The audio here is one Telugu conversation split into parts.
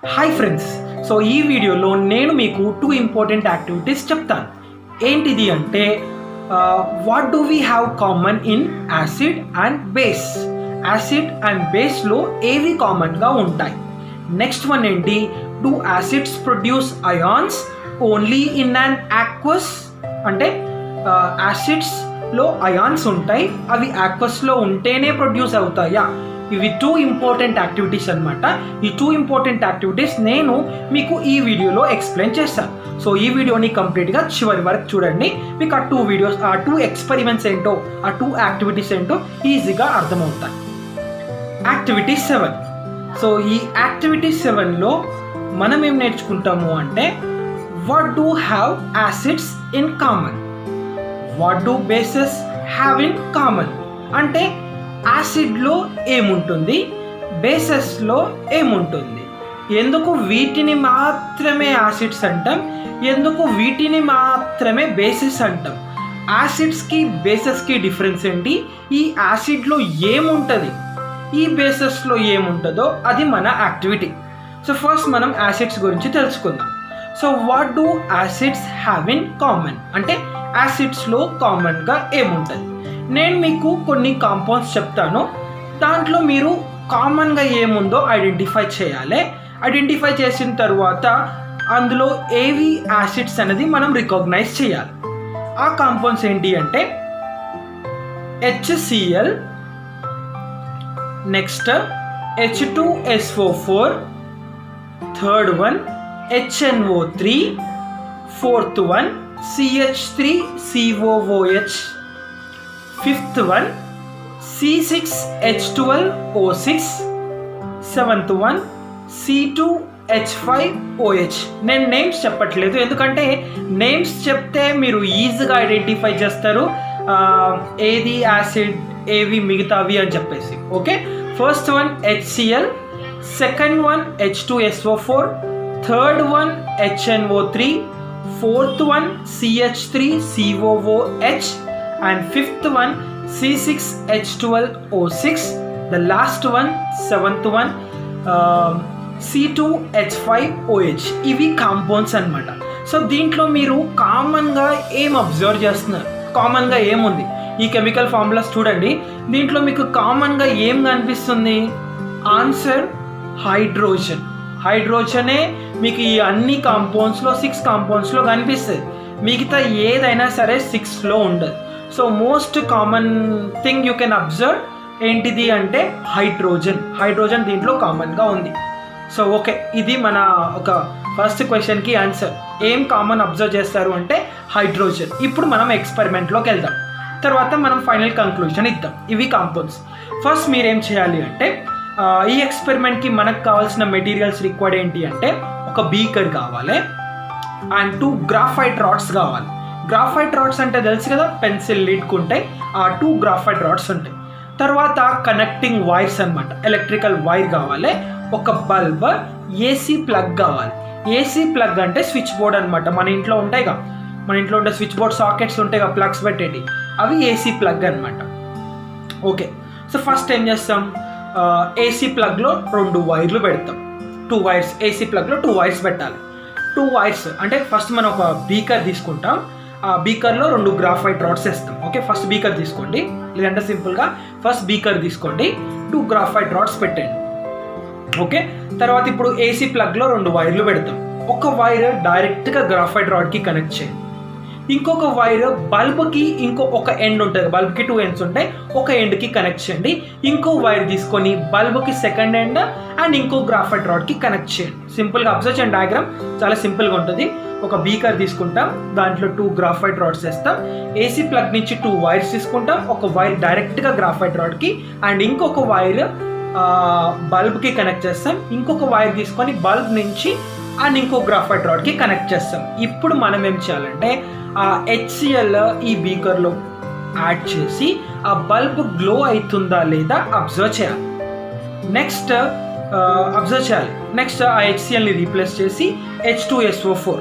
Hi friends. సో ఈ వీడియోలో నేను మీకు 2 ఇంపార్టెంట్ యాక్టివిటీస్ చెప్తాను. ఏంటిది అంటే what do we have common in acid and base. Acid and బేస్లో ఏవి కామన్గా ఉంటాయి. నెక్స్ట్ వన్ ఏంటి, do acids produce ions only in an aqueous. అంటే యాసిడ్స్లో అయాన్స్ ఉంటాయి, అవి ఆక్వస్లో ఉంటేనే ప్రొడ్యూస్ అవుతాయా. ఇవి 2 ఇంపార్టెంట్ యాక్టివిటీస్ అనమాట. ఈ 2 ఇంపార్టెంట్ యాక్టివిటీస్ నేను మీకు ఈ వీడియోలో ఎక్స్ప్లెయిన్ చేస్తాను. సో ఈ వీడియోని కంప్లీట్గా చివరి వరకు చూడండి. మీకు ఆ 2 వీడియోస్, ఆ 2 ఎక్స్పెరిమెంట్స్ ఏంటో, ఆ 2 యాక్టివిటీస్ ఏంటో ఈజీగా అర్థమవుతాయి. యాక్టివిటీ 7. సో ఈ యాక్టివిటీ 7లో మనం ఏం నేర్చుకుంటాము అంటే, what do have acids in common, what do bases have in common. అంటే యాసిడ్లో ఏముంటుంది, బేసెస్లో ఏముంటుంది, ఎందుకు వీటిని మాత్రమే యాసిడ్స్ అంటాం, ఎందుకు వీటిని మాత్రమే బేసెస్ అంటాం, యాసిడ్స్కి బేసెస్కి డిఫరెన్స్ ఏంటి, ఈ యాసిడ్లో ఏముంటుంది, ఈ బేసెస్లో ఏముంటుందో అది మన యాక్టివిటీ. సో ఫస్ట్ మనం యాసిడ్స్ గురించి తెలుసుకుందాం. So what do acids have in common అంటే యాసిడ్స్లో కామన్గా ఏముంటుంది. నేను మీకు కొన్ని కాంపౌండ్స్ చెప్తాను, దాంట్లో మీరు కామన్గా ఏముందో ఐడెంటిఫై చేయాలి. ఐడెంటిఫై చేసిన తర్వాత అందులో ఏవి యాసిడ్స్ అనేది మనం రికగ్నైజ్ చేయాలి. ఆ కాంపౌండ్స్ ఏంటి అంటే HCl, next H2SO4, third one HNO3, fourth one CH3COOH, fifth one C6H12O6, seventh one C2H5OH. నేను నేమ్స్ చెప్పట్లేదు, ఎందుకంటే నేమ్స్ చెప్తే మీరు ఈజీగా ఐడెంటిఫై చేస్తారు ఏది యాసిడ్ ఏవి మిగతావి అని చెప్పేసి. Okay, first one HCl, second one H2SO4, third one HNO3, fourth one CH3COOH, and fifth one C6H12O6, the last one seventh one C2H5OH. ఇవి కాంపౌండ్స్ అన్నమాట. సో దీంట్లో మీరు కామన్గా ఏం అబ్జర్వ్ చేస్తున్నారు, కామన్గా ఏముంది, ఈ కెమికల్ ఫార్ములాస్ చూడండి. దీంట్లో మీకు కామన్గా ఏం కనిపిస్తుంది, ఆన్సర్ హైడ్రోజన్. హైడ్రోజనే మీకు ఈ అన్ని కాంపౌండ్స్లో 6 కాంపౌండ్స్లో కనిపిస్తుంది, మిగతా ఏదైనా సరే 6లో ఉండదు. So most common thing you can observe ఏంటిది అంటే హైడ్రోజన్. హైడ్రోజన్ దీంట్లో కామన్గా ఉంది. సో ఓకే, ఇది మన ఒక ఫస్ట్ క్వశ్చన్కి ఆన్సర్. ఏం కామన్ అబ్జర్వ్ చేస్తారు అంటే హైడ్రోజన్. ఇప్పుడు మనం ఎక్స్పెరిమెంట్లోకి వెళ్దాం, తర్వాత మనం ఫైనల్ కంక్లూజన్ ఇద్దాం. ఇవి కాంపౌండ్స్. ఫస్ట్ మీరేం చేయాలి అంటే ఈ ఎక్స్పెరిమెంట్కి మనకు కావాల్సిన మెటీరియల్స్ రిక్వైర్డ్ ఏంటి అంటే ఒక బీకర్ కావాలి అండ్ 2 గ్రాఫైట్ రాడ్స్ కావాలి. గ్రాఫైట్ రాడ్స్ అంటే తెలుసు కదా, పెన్సిల్ లీడ్కు ఉంటాయి, ఆ 2 గ్రాఫైట్ రాడ్స్ ఉంటాయి. తర్వాత కనెక్టింగ్ వైర్స్ అనమాట, ఎలక్ట్రికల్ వైర్ కావాలి, ఒక బల్బ్, ఏసీ ప్లగ్ కావాలి. ఏసీ ప్లగ్ అంటే స్విచ్ బోర్డ్ అనమాట, మన ఇంట్లో ఉంటాయి కదా, మన ఇంట్లో ఉండే స్విచ్ బోర్డ్ సాకెట్స్ ఉంటాయి కదా, ప్లగ్స్ పెట్టేటి, అవి ఏసీ ప్లగ్ అనమాట. ఓకే, సో ఫస్ట్ ఏం చేస్తాం, ఏసీ ప్లగ్లో 2 వైర్లు పెడతాం. 2 వైర్స్, ఏసీ ప్లగ్లో 2 వైర్స్ పెట్టాలి. 2 వైర్స్ అంటే ఫస్ట్ మనం ఒక బీకర్ తీసుకుంటాం, ఆ బీకర్లో 2 గ్రాఫైట్ రాడ్స్ వేస్తాం. ఓకే, ఫస్ట్ బీకర్ తీసుకోండి, లేదంటే సింపుల్గా ఫస్ట్ బీకర్ తీసుకోండి, 2 గ్రాఫైట్ రాడ్స్ పెట్టండి. ఓకే, తర్వాత ఇప్పుడు ఏసీ ప్లగ్లో 2 వైర్లు పెడతాం. ఒక వైర్ డైరెక్ట్గా గ్రాఫైట్ రాడ్కి కనెక్ట్ చేయండి, ఇంకొక వైర్ బల్బ్కి ఒక ఎండ్ ఉంటుంది, బల్బ్కి 2 ఎండ్స్ ఉంటాయి, ఒక ఎండ్కి కనెక్ట్ చేయండి. ఇంకో వైర్ తీసుకొని బల్బ్కి సెకండ్ ఎండ్ అండ్ ఇంకో గ్రాఫైట్ రాడ్కి కనెక్ట్ చేయండి. సింపుల్గా అబ్జర్వ్ చేయండి, డయాగ్రామ్ చాలా సింపుల్గా ఉంటుంది. ఒక బీకర్ తీసుకుంటాం, దాంట్లో 2 గ్రాఫైట్ రాడ్స్ వేస్తాం, ఏసీ ప్లగ్ నుంచి 2 వైర్స్ తీసుకుంటాం, ఒక వైర్ డైరెక్ట్గా గ్రాఫైట్ రాడ్కి అండ్ ఇంకొక వైర్ బల్బ్కి కనెక్ట్ చేస్తాం, ఇంకొక వైర్ తీసుకొని బల్బ్ నుంచి అండ్ ఇంకో గ్రాఫైట్ రాడ్కి కనెక్ట్ చేస్తాం. ఇప్పుడు మనం ఏం చేయాలంటే ఆ HCl ఈ బీకర్లో యాడ్ చేసి ఆ బల్బ్ గ్లో అవుతుందా లేదా అబ్జర్వ్ చేయాలి. నెక్స్ట్ ఆ HClని రీప్లేస్ చేసి H2SO4,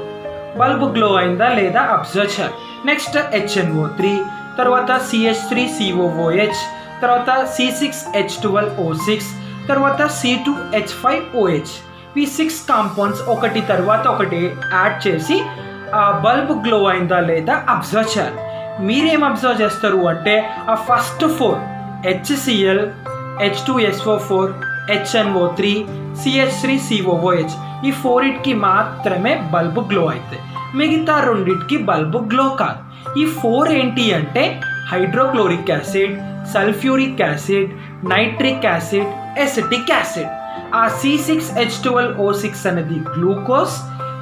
బల్బ్ గ్లో అయిందా లేదా అబ్జర్వ్ చేయాలి. నెక్స్ట్ HNO3, తర్వాత CH3COOH, తర్వాత C6H12O6, తర్వాత C2H5OH. ఈ 6 కాంపౌండ్స్ ఒకటి తర్వాత ఒకటి యాడ్ చేసి ఆ బల్బ్ గ్లో అయిందా లేదా అబ్జర్వ్ చేయాలి. మీరేం అబ్జర్వ్ చేస్తారు అంటే ఆ first 4 HCl, H2SO4, HNO3, CH3COOH ఈ 4కి మాత్రమే బల్బు గ్లో అవుతాయి. మిగతా 2కి బల్బు గ్లో కాదు. ఈ 4 ఏంటి అంటే hydrochloric acid, sulphuric acid, nitric acid, acetic acid. ఆ C6H12O6 అనేది గ్లూకోజ్,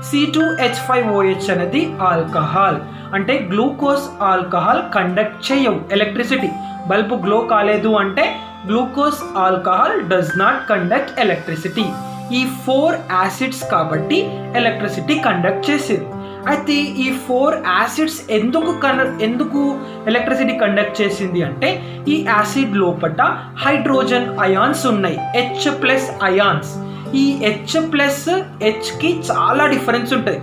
C2H5OH అనేది ఆల్కహాల్. అంటే గ్లూకోజ్, ఆల్కహాల్ కండక్ట్ చేయవు ఎలక్ట్రిసిటీ. బల్బు గ్లో కాలేదు అంటే glucose, alcohol does not conduct electricity. ఈ 4 యాసిడ్స్ కాబట్టి ఎలక్ట్రిసిటీ కండక్ట్ చేసేది. అయితే ఈ 4 యాసిడ్స్ ఎందుకు ఎలక్ట్రిసిటీ కండక్ట్ చేసింది అంటే ఈ యాసిడ్ లోపల హైడ్రోజన్ అయాన్స్ ఉన్నాయి, H+ అయాన్స్. ఈ H+Hకి చాలా డిఫరెన్స్ ఉంటుంది.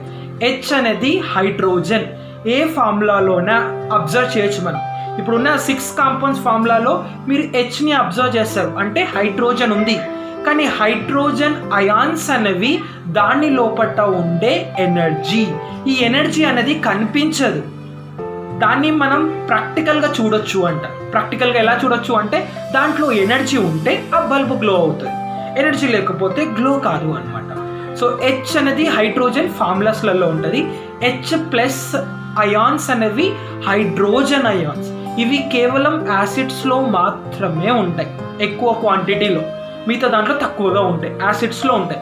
H అనేది హైడ్రోజన్. ఏ ఫార్ములాలోనా అబ్జర్వ్ చేయొచ్చు మనం. ఇప్పుడున్న 6 కాంపౌండ్స్ ఫార్ములాలో మీరు Hని అబ్జర్వ్ చేస్తారు అంటే హైడ్రోజన్ ఉంది. కానీ హైడ్రోజన్ అయాన్స్ అనేవి దాని లోపల ఉండే ఎనర్జీ. ఈ ఎనర్జీ అనేది కనిపించదు. దాన్ని మనం ప్రాక్టికల్గా చూడొచ్చు అంట. ప్రాక్టికల్గా ఎలా చూడొచ్చు అంటే దాంట్లో ఎనర్జీ ఉంటే ఆ బల్బు గ్లో అవుతుంది, ఎనర్జీ లేకపోతే గ్లో కాదు అనమాట. సో H అనేది హైడ్రోజన్ ఫార్ములాస్లలో ఉంటుంది. H+ అయాన్స్ అనేవి హైడ్రోజన్ అయాన్స్. ఇవి కేవలం యాసిడ్స్లో మాత్రమే ఉంటాయి, ఎక్కువ క్వాంటిటీలో. మిగతా దాంట్లో తక్కువగా ఉంటాయి, యాసిడ్స్లో ఉంటాయి.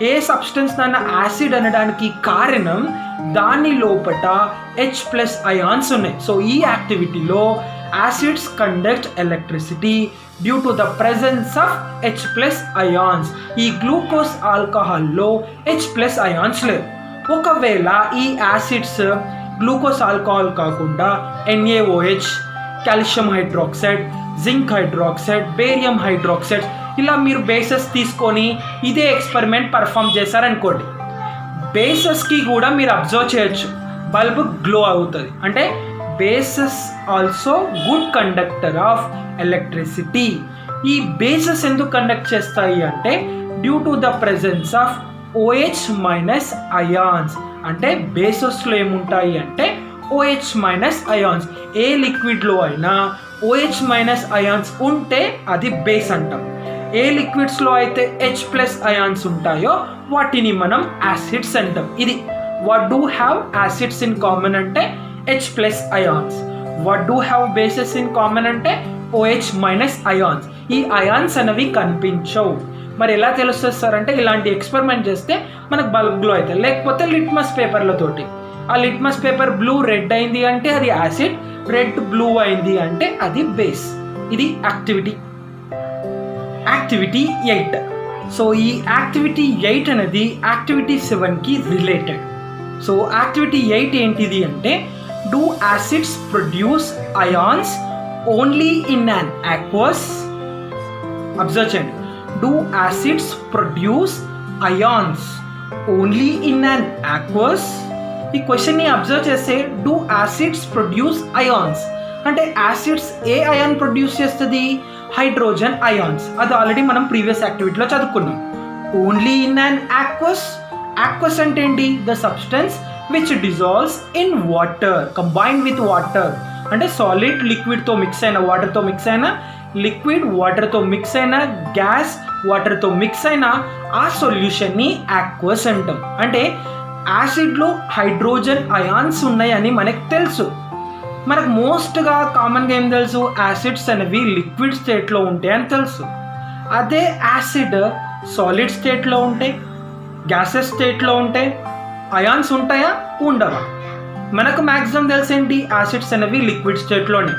ఏ సబ్స్టెన్స్ దాన్ని యాసిడ్ అనడానికి కారణం దాని లోపల H+ అయాన్స్ ఉన్నాయి. సో ఈ యాక్టివిటీలో acids conduct electricity due to the presence of H+ ions. ఈ గ్లూకోజ్, ఆల్కహాల్లో H+ అయాన్స్ లేవు. ఒకవేళ ఈ యాసిడ్స్ గ్లూకోజ్, ఆల్కహాల్ కాకుండా NaOH, calcium hydroxide, zinc hydroxide, barium hydroxide ఇలా మీరు బేసెస్ తీసుకొని ఇదే ఎక్స్పెరిమెంట్ పర్ఫామ్ చేశారనుకోండి, బేసెస్కి కూడా మీరు అబ్జర్వ్ చేయొచ్చు, బల్బ్ గ్లో అవుతుంది. అంటే bases also good conductor of electricity. ఈ బేసెస్ ఎందుకు కండక్ట్ చేస్తాయి అంటే due to the presence of OH- ions. అంటే బేసెస్లో ఏముంటాయి అంటే OH- అయాన్స్. ఏ లిక్విడ్లో అయినా OH- అయాన్స్ ఉంటే అది బేస్ అంటాం. ఏ లిక్విడ్స్లో అయితే H+ అయాన్స్ ఉంటాయో వాటిని మనం యాసిడ్స్ అంటాం. ఇది what do have acids in common అంటే H+ ions. What do have bases in common అంటే OH- అయాన్స్. ఈ అయాన్స్ అనేవి కనిపించవు. మరి ఎలా తెలుస్తుంది సార్ అంటే ఇలాంటి ఎక్స్పెరిమెంట్ చేస్తే మనకు బల్బ్ గ్లో అవుతుంది. లేకపోతే లిట్మస్ పేపర్లతోటి ఆ లిట్మస్ పేపర్ బ్లూ రెడ్ అయింది అంటే అది యాసిడ్, రెడ్ బ్లూ అయింది అంటే అది బేస్. ఇది యాక్టివిటీ 8. సో ఈ యాక్టివిటీ 8 అనేది యాక్టివిటీ 7కి రిలేటెడ్. సో యాక్టివిటీ 8 ఏంటిది అంటే do acids produce ions only in an aqueous. Observe చేయండి, do acids produce ions only in an aqueous. ఈ క్వశ్చన్ని అబ్జర్వ్ చేస్తే డూ యాసిడ్స్ ప్రొడ్యూస్ అయాన్స్ అంటే యాసిడ్స్ ఏ అయాన్ ప్రొడ్యూస్ చేస్తుంది? Hydrogen ions. అది ఆల్రెడీ మనం ప్రీవియస్ యాక్టివిటీలో చదువుకున్నాం. Only in an aqueous. aqueous అంటే ఏంటి? The substance which dissolves in water, combine with water. అంటే సాలిడ్ లిక్విడ్తో మిక్స్ అయిన, వాటర్తో మిక్స్ అయిన, లిక్విడ్ వాటర్తో మిక్స్ అయిన, గ్యాస్ వాటర్తో మిక్స్ అయిన ఆ సొల్యూషన్ని aqueous అంటాం. అంటే యాసిడ్లో హైడ్రోజన్ అయాన్స్ ఉన్నాయని మనకు తెలుసు. మనకు మోస్ట్గా కామన్గా ఏం తెలుసు? యాసిడ్స్ అనేవి లిక్విడ్ స్టేట్లో ఉంటాయి అని తెలుసు. అదే యాసిడ్ సాలిడ్ స్టేట్లో ఉంటాయి, గ్యాసెస్ స్టేట్లో ఉంటాయి, అయాన్స్ ఉంటాయా? ఉండవా? మనకు మ్యాక్సిమం తెలుసు ఏంటి? యాసిడ్స్ అనేవి లిక్విడ్ స్టేట్లోనే,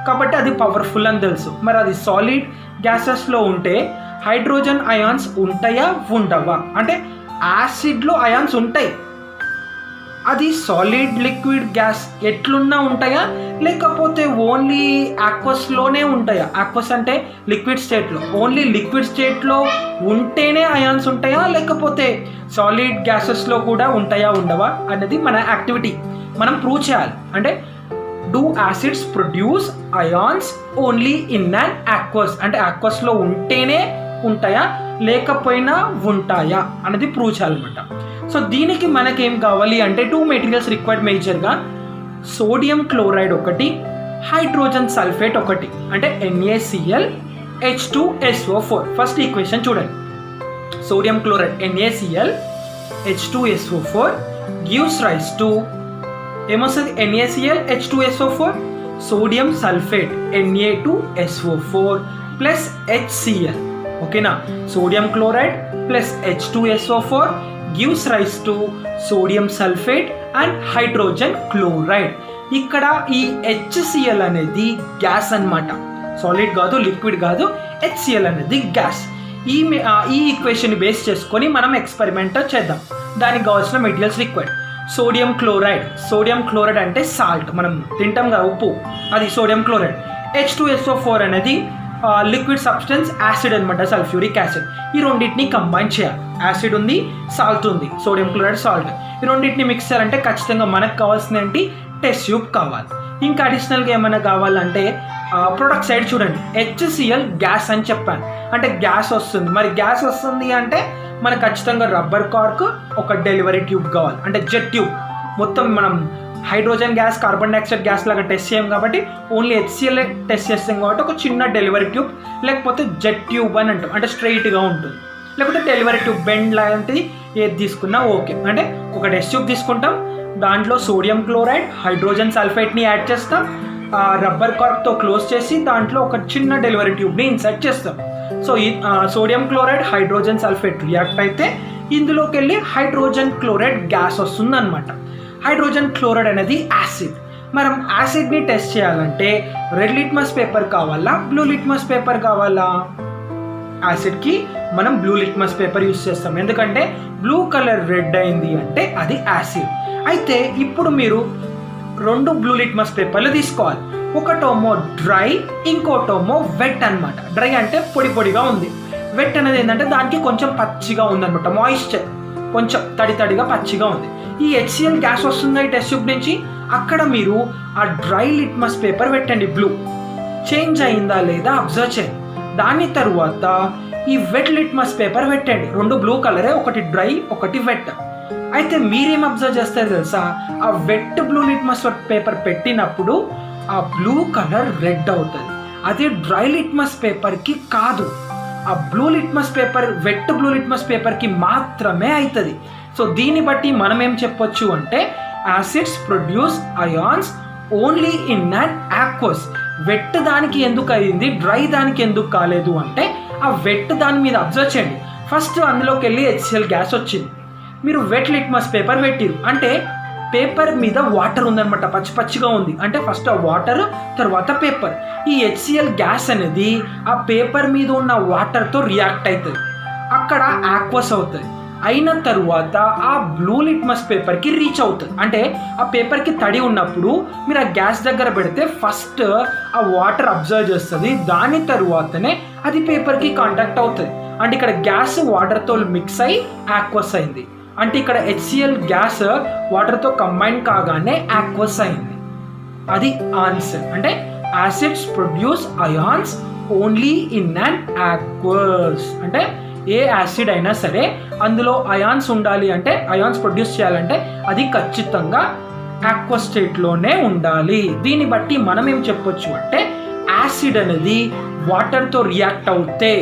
కాబట్టి అది పవర్ఫుల్ అని తెలుసు. మరి అది సాలిడ్ గ్యాసెస్లో ఉంటే హైడ్రోజన్ అయాన్స్ ఉంటాయా ఉండవా? అంటే యాసిడ్లో అయాన్స్ ఉంటాయి, అది సాలిడ్ లిక్విడ్ గ్యాస్ ఎట్లున్నా ఉంటాయా, లేకపోతే ఓన్లీ aqueousలోనే ఉంటాయా? aqueous అంటే లిక్విడ్ స్టేట్లో, ఓన్లీ లిక్విడ్ స్టేట్లో ఉంటేనే అయాన్స్ ఉంటాయా, లేకపోతే సాలిడ్ గ్యాసెస్లో కూడా ఉంటాయా ఉండవా అనేది మన యాక్టివిటీ. మనం ప్రూవ్ చేయాలి. అంటే do acids produce ions only in an aqueous అంటే aqueousలో ఉంటేనే ఉంటాయా, లేకపోయినా ఉంటాయా అనేది ప్రూవ్ చేయాలన్నమాట. సో దీనికి మనకేం కావాలి అంటే 2 మెటీరియల్స్ రిక్వైర్డ్ మేజర్గా, సోడియం క్లోరైడ్ ఒకటి, హైడ్రోజన్ సల్ఫేట్ ఒకటి, అంటే NaCl H2SO4. ఫస్ట్ ఈక్వేషన్ చూడండి. Sodium chloride NaCl H2SO4 gives rise to ఏమొస్తుంది? NaCl H2SO4 sodium sulphate Na2SO4 plus HCl. ఓకేనా? Sodium chloride plus H2SO4 gives rise to sodium sulphate and hydrogen chloride. ఇక్కడ ఈ HCl అనేది గ్యాస్ అన్నమాట, సాలిడ్ కాదు, లిక్విడ్ కాదు. HCl అనేది గ్యాస్. ఈ ఈక్వేషన్ బేస్ చేసుకొని మనం ఎక్స్పెరిమెంట్ చేద్దాం. దానికి కావాల్సిన మెటీరియల్స్ రిక్వైర్డ్. సోడియం క్లోరైడ్ అంటే సాల్ట్, మనం తింటాం కదా ఉప్పు, అది సోడియం క్లోరైడ్. H2SO4 అనేది లిక్విడ్ సబ్స్టెన్స్, యాసిడ్ అనమాట, సల్ఫ్యూరిక్ యాసిడ్. ఈ రెండింటిని కంబైన్ చేయాలి. యాసిడ్ ఉంది, సాల్ట్ ఉంది, సోడియం క్లోరైడ్ సాల్ట్. ఈ రెండింటిని మిక్స్ చేయాలంటే ఖచ్చితంగా మనకు కావాల్సిన ఏంటి? టెస్ట్ ట్యూబ్ కావాలి. ఇంకా అడిషనల్గా ఏమైనా కావాలంటే ప్రొడక్ట్ సైడ్ చూడండి. HCl గ్యాస్ అని చెప్పాను, అంటే గ్యాస్ వస్తుంది. మరి గ్యాస్ వస్తుంది అంటే మనకు ఖచ్చితంగా రబ్బర్ కార్క్, ఒక డెలివరీ ట్యూబ్ కావాలి, అంటే జెట్ ట్యూబ్. మొత్తం మనం hydrogen gas, carbon dioxide gas లాగా టెస్ట్ చేయం కాబట్టి ఓన్లీ HCl టెస్ట్ చేస్తాం కాబట్టి ఒక చిన్న డెలివరీ ట్యూబ్, లేకపోతే జెట్ ట్యూబ్ అని అంటాం, అంటే స్ట్రైట్గా ఉంటుంది. లేకపోతే డెలివరీ ట్యూబ్ బెండ్ లాంటిది ఏది తీసుకున్నా ఓకే. అంటే ఒక టెస్ట్ ట్యూబ్ తీసుకుంటాం, దాంట్లో సోడియం క్లోరైడ్, హైడ్రోజన్ సల్ఫేట్ని యాడ్ చేస్తాం, రబ్బర్ కార్క్తో క్లోజ్ చేసి దాంట్లో ఒక చిన్న డెలివరీ ట్యూబ్ని ఇన్సర్ట్ చేస్తాం. సో ఈ sodium chloride, hydrogen sulphate react అయితే ఇందులోకి వెళ్ళి హైడ్రోజన్ క్లోరైడ్ గ్యాస్ వస్తుంది అనమాట. హైడ్రోజన్ క్లోరైడ్ అనేది యాసిడ్. మనం యాసిడ్ని టెస్ట్ చేయాలంటే రెడ్ లిట్మస్ పేపర్ కావాలా, బ్లూ లిట్మస్ పేపర్ కావాలా? యాసిడ్కి మనం బ్లూ లిట్మస్ పేపర్ యూస్ చేస్తాం, ఎందుకంటే బ్లూ కలర్ రెడ్ అయింది అంటే అది యాసిడ్. అయితే ఇప్పుడు మీరు 2 బ్లూ లిట్మస్ పేపర్లు తీసుకోవాలి. ఒకటోమో డ్రై, ఇంకోటోమో వెట్ అనమాట. డ్రై అంటే పొడి పొడిగా ఉంది, వెట్ అనేది ఏంటంటే దానికి కొంచెం పచ్చిగా ఉందన్నమాట, మాయిశ్చర్ కొంచెం తడిగా పచ్చిగా ఉంది. ఈ HCl గ్యాస్ వస్తుంది ఈ టెస్ట్ ట్యూబ్ నుంచి. అక్కడ మీరు ఆ డ్రై లిట్మస్ పేపర్ పెట్టండి, బ్లూ చేంజ్ అయిందా లేదా అబ్జర్వ్ చేయండి. దాని తరువాత ఈ వెట్ లిట్మస్ పేపర్ పెట్టండి. 2 బ్లూ కలరే, ఒకటి డ్రై ఒకటి వెట్. అయితే మీరేం అబ్జర్వ్ చేస్తారు తెలుసా? ఆ వెట్ బ్లూ లిట్మస్ పేపర్ పెట్టినప్పుడు ఆ బ్లూ కలర్ రెడ్ అవుతుంది. అదే డ్రై లిట్మస్ పేపర్కి కాదు, ఆ blue litmus paper wet blue litmus పేపర్కి మాత్రమే అవుతుంది. సో దీన్ని బట్టి మనం ఏం చెప్పొచ్చు అంటే acids produce ions only in an aqueous. Wet దానికి ఎందుకు అయింది, డ్రై దానికి ఎందుకు కాలేదు అంటే ఆ వెట్ దాని మీద అబ్జర్వ్ చేయండి. ఫస్ట్ అందులోకి వెళ్ళి HCl గ్యాస్ వచ్చింది, మీరు వెట్ లిట్మస్ పేపర్ పెట్టిరు అంటే పేపర్ మీద వాటర్ ఉందన్నమాట, పచ్చిగా ఉంది అంటే ఫస్ట్ ఆ వాటర్ తర్వాత పేపర్. ఈ HCl గ్యాస్ అనేది ఆ పేపర్ మీద ఉన్న వాటర్తో రియాక్ట్ అవుతుంది, అక్కడ ఆక్వస్ అవుతుంది. అయిన తరువాత ఆ బ్లూ లిట్మస్ పేపర్కి రీచ్ అవుతుంది. అంటే ఆ పేపర్కి తడి ఉన్నప్పుడు మీరు ఆ గ్యాస్ దగ్గర పెడితే ఫస్ట్ ఆ వాటర్ అబ్జర్వ్ చేస్తుంది, దాని తరువాతనే అది పేపర్కి కాంటాక్ట్ అవుతుంది. అంటే ఇక్కడ గ్యాస్ వాటర్తో మిక్స్ అయ్యి ఆక్వస్ అయింది. అంటే ఇక్కడ HCl గ్యాస్ వాటర్తో కంబైన్ కాగానే ఆక్వస్ అయింది. అది ఆన్సర్. అంటే acids produce ions only in an aqueous. అంటే ఏ యాసిడ్ అయినా సరే అందులో అయాన్స్ ఉండాలి అంటే, అయాన్స్ ప్రొడ్యూస్ చేయాలంటే అది ఖచ్చితంగా ఆక్వస్ స్టేట్లోనే ఉండాలి. దీన్ని బట్టి మనం ఏం చెప్పొచ్చు అంటే యాసిడ్ అనేది వాటర్తో రియాక్ట్ అవుతే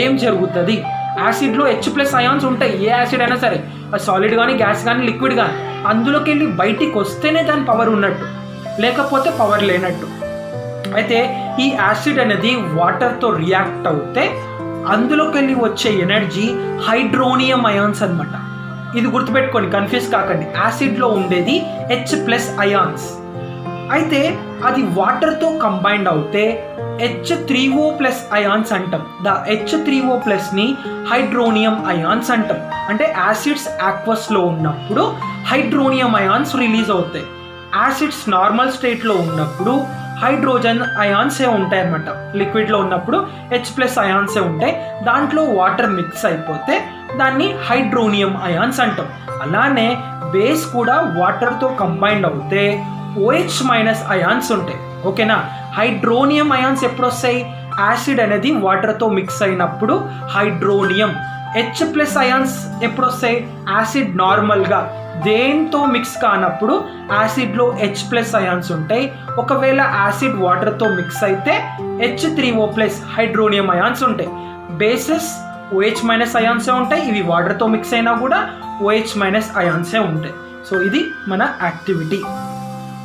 ఏం జరుగుతుంది? యాసిడ్లో H+ అయాన్స్ ఉంటాయి, ఏ యాసిడ్ అయినా సరే, అది సాలిడ్ కానీ గ్యాస్ కానీ లిక్విడ్ కానీ. అందులోకి వెళ్ళి బయటికి వస్తేనే దాని పవర్ ఉన్నట్టు, లేకపోతే పవర్ లేనట్టు. అయితే ఈ యాసిడ్ అనేది వాటర్తో రియాక్ట్ అవుతే అందులోకి వెళ్ళి వచ్చే ఎనర్జీ హైడ్రోనియం అయాన్స్ అనమాట. ఇది గుర్తుపెట్టుకోండి, కన్ఫ్యూజ్ కాకండి. యాసిడ్లో ఉండేది H+ అయాన్స్. అయితే అది వాటర్తో కంబైండ్ అవుతే H3O+ అయాన్స్ అంటాం. ద H3O+ని హైడ్రోనియం అయాన్స్ అంటాం. అంటే యాసిడ్స్ ఆక్వస్లో ఉన్నప్పుడు హైడ్రోనియం అయాన్స్ రిలీజ్ అవుతాయి. యాసిడ్స్ నార్మల్ స్టేట్లో ఉన్నప్పుడు హైడ్రోజన్ అయాన్సే ఉంటాయి అన్నమాట. లిక్విడ్లో ఉన్నప్పుడు H+ అయాన్సే ఉంటాయి. దాంట్లో వాటర్ మిక్స్ అయిపోతే దాన్ని హైడ్రోనియం అయాన్స్ అంటాం. అలానే బేస్ కూడా వాటర్తో కంబైండ్ అవుతే OH- అయాన్స్ ఉంటాయి. ఓకేనా? హైడ్రోనియం అయాన్స్ ఎప్పుడు వస్తాయి? యాసిడ్ అనేది వాటర్తో మిక్స్ అయినప్పుడు హైడ్రోనియం. హెచ్ ప్లస్ అయాన్స్ ఎప్పుడు వస్తాయి? యాసిడ్ నార్మల్గా దేంతో మిక్స్ కానప్పుడు యాసిడ్లో హెచ్ ప్లస్ అయాన్స్ ఉంటాయి. ఒకవేళ యాసిడ్ వాటర్తో మిక్స్ అయితే H3O ప్లస్ హైడ్రోనియం అయాన్స్ ఉంటాయి. బేసెస్ OH మైనస్ అయాన్సే ఉంటాయి. ఇవి వాటర్తో మిక్స్ అయినా కూడా OH మైనస్ అయాన్సే ఉంటాయి. సో ఇది మన యాక్టివిటీ.